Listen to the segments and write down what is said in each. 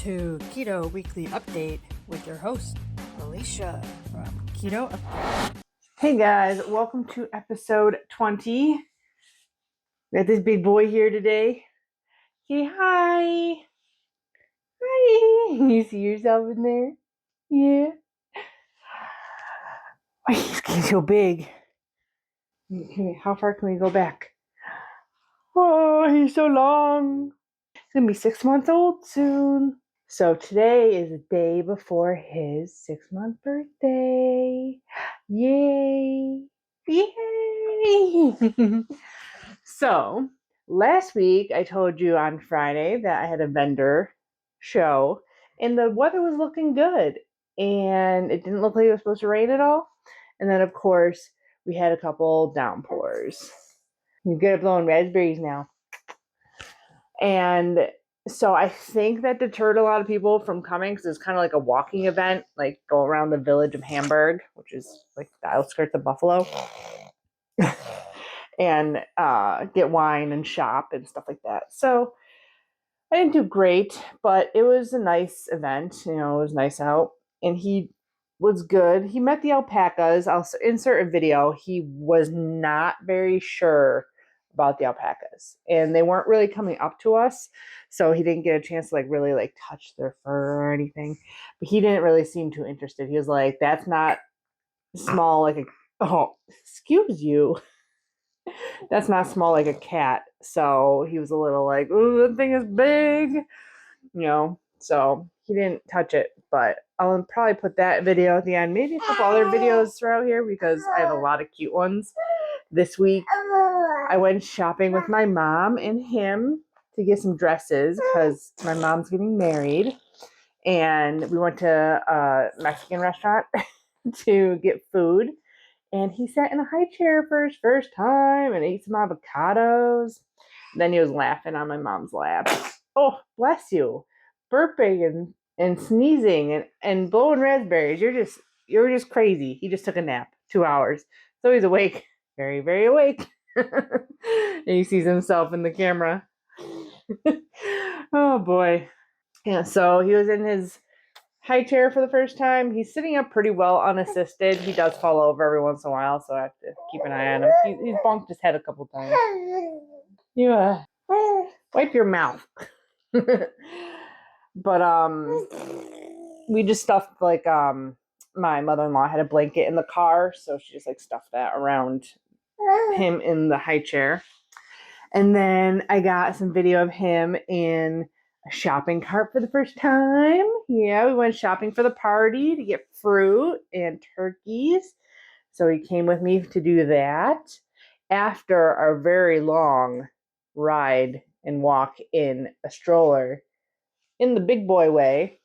to Keto Weekly Update with your host, Alicia from Keto Update. Hey guys, welcome to episode 20. We got this big boy here today. Say hi. Hi. You see yourself in there? Yeah. Why he's getting so big? How far can we go back? Oh, he's so long. He's gonna be 6 months old soon. So today is the day before his 6-month birthday. Yay! Yay! So last week I told you on Friday that I had a vendor show and the weather was looking good and it didn't look like it was supposed to rain at all. And then of course we had a couple downpours. You get it blowing raspberries now. And so I think that deterred a lot of people from coming because it's kind of like a walking event, like go around the village of Hamburg, which is like the outskirts of Buffalo, and get wine and shop and stuff like that. So I didn't do great, but it was a nice event. You know, it was nice out, and he was good. He met the alpacas. I'll insert a video. He was not very sure about the alpacas, and they weren't really coming up to us, so he didn't get a chance to really touch their fur or anything. But he didn't really seem too interested. He was like, "That's not small like a oh, excuse you. That's not small like a cat." So he was a little like, "Ooh, that thing is big," So he didn't touch it, but I'll probably put that video at the end. Maybe a couple other videos throughout here because I have a lot of cute ones. This week, I went shopping with my mom and him to get some dresses because my mom's getting married. And we went to a Mexican restaurant to get food. And he sat in a high chair for his first time and ate some avocados. And then he was laughing on my mom's lap. Oh, bless you. Burping and sneezing and blowing raspberries. You're just crazy. He just took a nap, 2 hours. So he's awake. Very, very awake. And he sees himself in the camera. Oh boy. Yeah, so he was in his high chair for the first time. He's sitting up pretty well unassisted. He does fall over every once in a while, so I have to keep an eye on him. He's bonked his head a couple times. You wipe your mouth. But we just stuffed my mother-in-law had a blanket in the car, so she just stuffed that around him in the high chair. And then I got some video of him in a shopping cart for the first time. Yeah, we went shopping for the party to get fruit and turkeys. So he came with me to do that after a very long ride and walk in a stroller in the big boy way,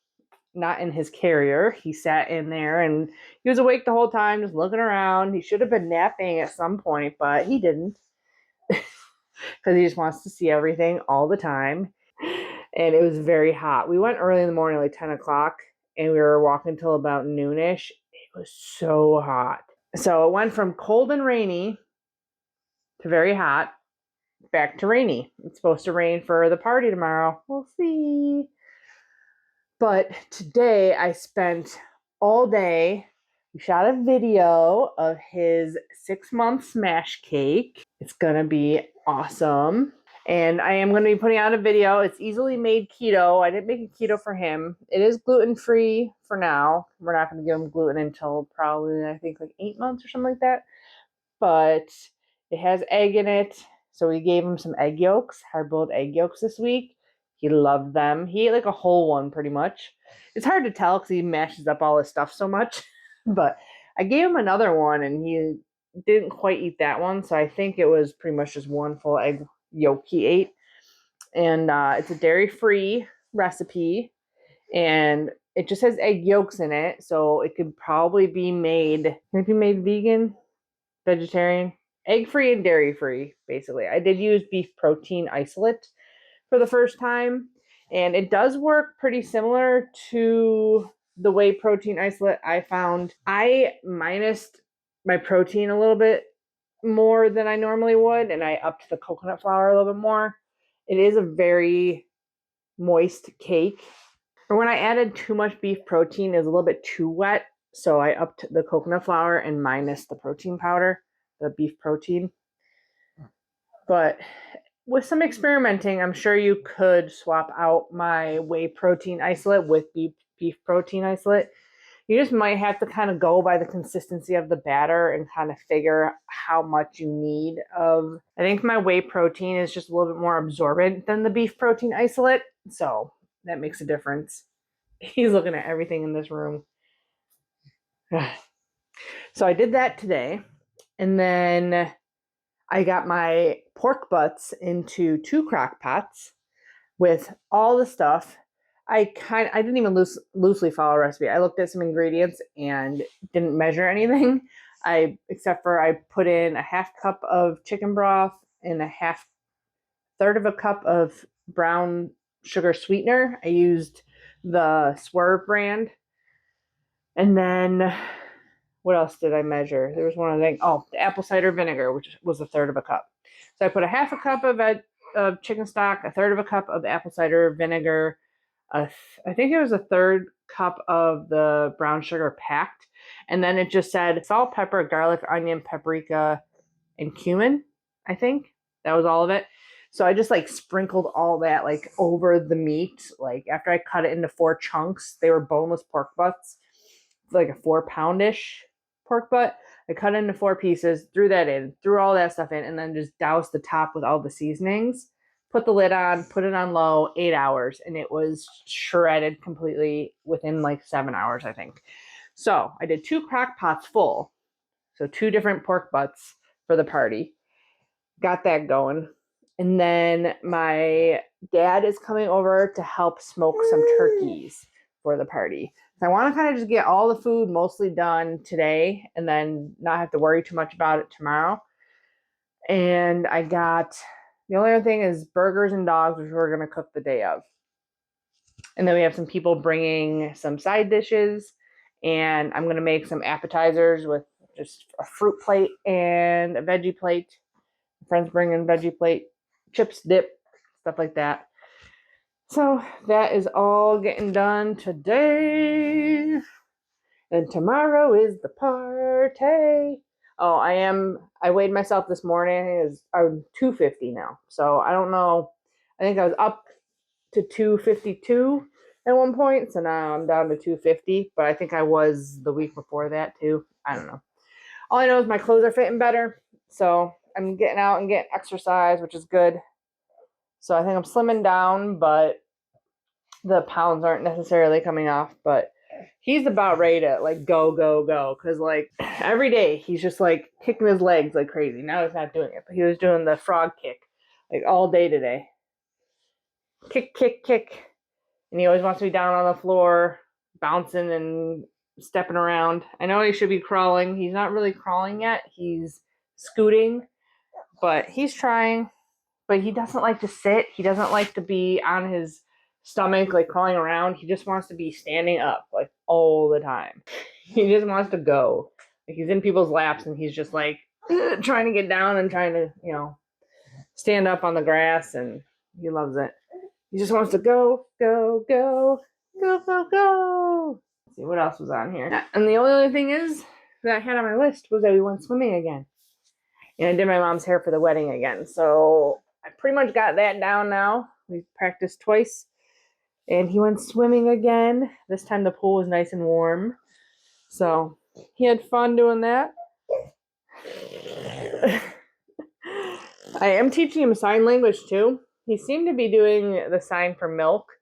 not in his carrier. He sat in there and he was awake the whole time, just looking around. He should have been napping at some point, but he didn't because he just wants to see everything all the time. And it was very hot. We went early in the morning, like 10 o'clock, and we were walking till about noonish. It was so hot. So it went from cold and rainy to very hot, back to rainy. It's supposed to rain for the party tomorrow. We'll see. But today I spent all day. We shot a video of his 6-month smash cake. It's going to be awesome. And I am going to be putting out a video. It's easily made keto. I didn't make it keto for him. It is gluten-free for now. We're not going to give him gluten until probably, I think, 8 months or something like that. But it has egg in it. So we gave him some egg yolks, hard-boiled egg yolks this week. He loved them. He ate a whole one pretty much. It's hard to tell because he mashes up all his stuff so much. But I gave him another one and he didn't quite eat that one. So I think it was pretty much just one full egg yolk he ate. And it's a dairy-free recipe. And it just has egg yolks in it. So it could probably be made. Can it be made vegan? Vegetarian? Egg-free and dairy-free, basically. I did use beef protein isolate for the first time, and it does work pretty similar to the whey protein isolate I found. I minused my protein a little bit more than I normally would, and I upped the coconut flour a little bit more. It is a very moist cake, Or when I added too much beef protein, it was a little bit too wet. So I upped the coconut flour and minus the protein powder, the beef protein. But with some experimenting, I'm sure you could swap out my whey protein isolate with beef protein isolate. You just might have to kind of go by the consistency of the batter and kind of figure how much you need of. I think my whey protein is just a little bit more absorbent than the beef protein isolate, so that makes a difference. He's looking at everything in this room. So I did that today, and then I got my pork butts into 2 crock pots with all the stuff. I didn't even loosely follow a recipe. I looked at some ingredients and didn't measure anything. Except for I put in a half cup of chicken broth and a third of a cup of brown sugar sweetener. I used the Swerve brand. And then what else did I measure? There was one other thing. Oh, the apple cider vinegar, which was a third of a cup. So I put a half a cup of chicken stock, a third of a cup of apple cider vinegar, I think it was a third cup of the brown sugar packed. And then it just said salt, pepper, garlic, onion, paprika, and cumin. I think that was all of it. So I just like sprinkled all that like over the meat. Like after I cut it into 4 chunks, they were boneless pork butts, like a 4-pound-ish pork butt. I cut it into 4 pieces, threw that in, threw all that stuff in, and then just doused the top with all the seasonings. Put the lid on, put it on low, 8 hours, and it was shredded completely within like 7 hours, I think. So I did 2 crock pots full. So 2 different pork butts for the party. Got that going. And then my dad is coming over to help smoke some turkeys for the party. So I want to kind of just get all the food mostly done today and then not have to worry too much about it tomorrow. And the only other thing is burgers and dogs, which we're going to cook the day of. And then we have some people bringing some side dishes. And I'm going to make some appetizers with just a fruit plate and a veggie plate. Friends bringing veggie plate, chips, dip, stuff like that. So that is all getting done today. And tomorrow is the party. Oh, I weighed myself this morning. I'm 250 now. So I don't know. I think I was up to 252 at one point. So now I'm down to 250. But I think I was the week before that too. I don't know. All I know is my clothes are fitting better. So I'm getting out and getting exercise, which is good. So I think I'm slimming down, but the pounds aren't necessarily coming off. But he's about ready to like go. Because like every day he's just like kicking his legs like crazy. Now he's not doing it, but he was doing the frog kick like all day today. Kick. And he always wants to be down on the floor, bouncing and stepping around. I know he should be crawling. He's not really crawling yet. He's scooting, but he's trying. But he doesn't like to sit. He doesn't like to be on his stomach, like crawling around. He just wants to be standing up, like all the time. He just wants to go. Like he's in people's laps and he's just like trying to get down and trying to, stand up on the grass, and he loves it. He just wants to go. Let's see what else was on here. And the only other thing is that I had on my list was that we went swimming again. And I did my mom's hair for the wedding again. So I pretty much got that down now. We practiced twice. And he went swimming again. This time the pool was nice and warm. So he had fun doing that. I am teaching him sign language too. He seemed to be doing the sign for milk,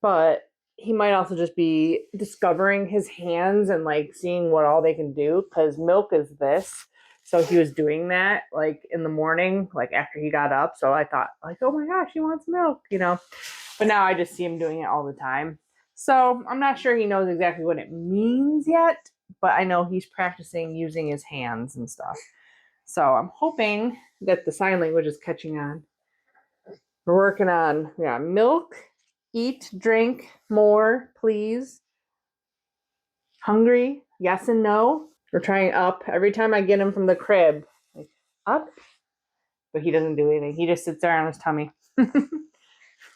but he might also just be discovering his hands and like seeing what all they can do, because milk is this. So he was doing that like in the morning, like after he got up. So I thought like, oh my gosh, he wants milk, But now I just see him doing it all the time. So I'm not sure he knows exactly what it means yet, but I know he's practicing using his hands and stuff. So I'm hoping that the sign language is catching on. We're working on, milk, eat, drink, more, please. Hungry, yes and no. We're trying up. Every time I get him from the crib, like, up. But he doesn't do anything. He just sits there on his tummy.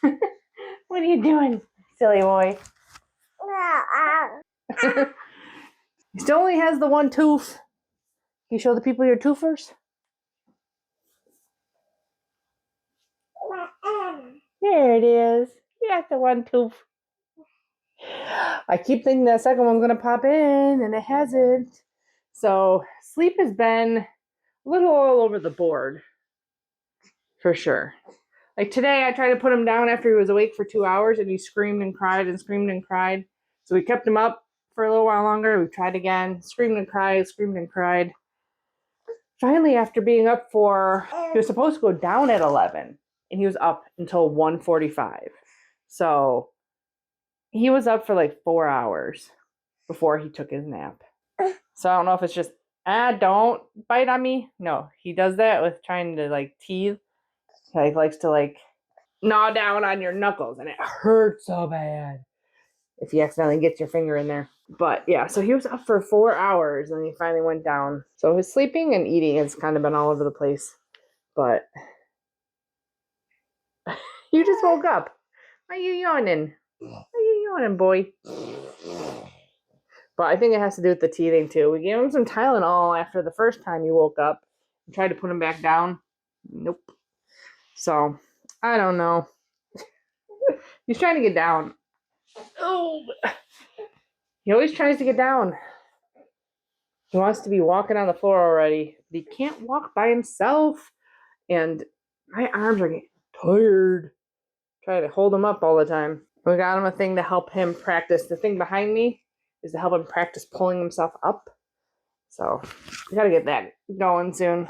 What are you doing? Silly boy. He still only has the one tooth. Can you show the people your toothers? There it is. You got the one tooth. I keep thinking that second one's going to pop in, and it hasn't. So sleep has been a little all over the board, for sure. Like today, I tried to put him down after he was awake for 2 hours, and he screamed and cried and screamed and cried. So we kept him up for a little while longer. We tried again, screamed and cried, screamed and cried. Finally, after being up he was supposed to go down at 11, and he was up until 1:45. So he was up for like 4 hours before he took his nap. So I don't know if it's just, don't bite on me. No, he does that with trying to like teeth. He likes to like gnaw down on your knuckles, and it hurts so bad if you accidentally get your finger in there. But yeah, so he was up for 4 hours, and he finally went down. So his sleeping and eating has kind of been all over the place. But you just woke up. Why are you yawning? Why are you yawning, boy? But I think it has to do with the teething too. We gave him some Tylenol after the first time he woke up and tried to put him back down. Nope. So I don't know. He's trying to get down. Oh, he always tries to get down. He wants to be walking on the floor already, but he can't walk by himself. And my arms are getting tired. Try to hold him up all the time. We got him a thing to help him practice. The thing behind me is to help him practice pulling himself up. So we gotta get that going soon.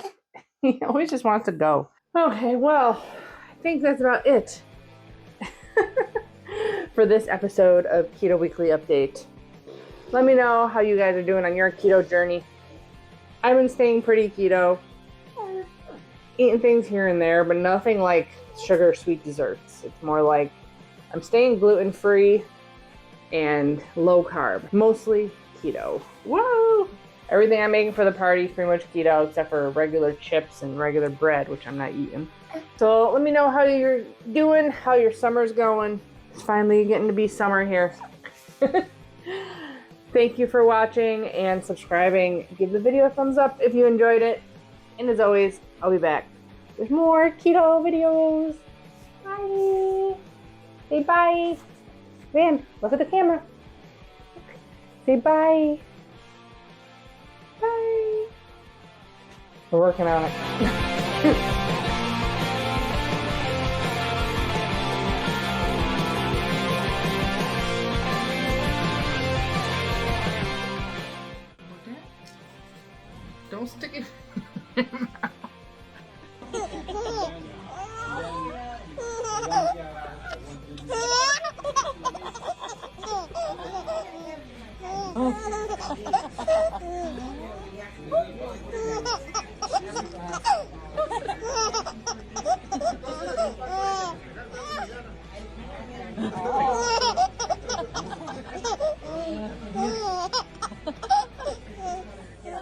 He always just wants to go. Okay, well, I think that's about it for this episode of Keto Weekly Update. Let me know how you guys are doing on your keto journey. I've been staying pretty keto. Eating things here and there, but nothing like sugar sweet desserts. It's more like I'm staying gluten-free and low carb. Mostly keto. Whoa! Everything I'm making for the party is pretty much keto except for regular chips and regular bread, which I'm not eating. So let me know how you're doing, how your summer's going. It's finally getting to be summer here. Thank you for watching and subscribing. Give the video a thumbs up if you enjoyed it. And as always, I'll be back with more keto videos. Bye. Say bye. Van, look at the camera. Say bye. Bye. We're working on it. Don't stick it in your mouth. Oh.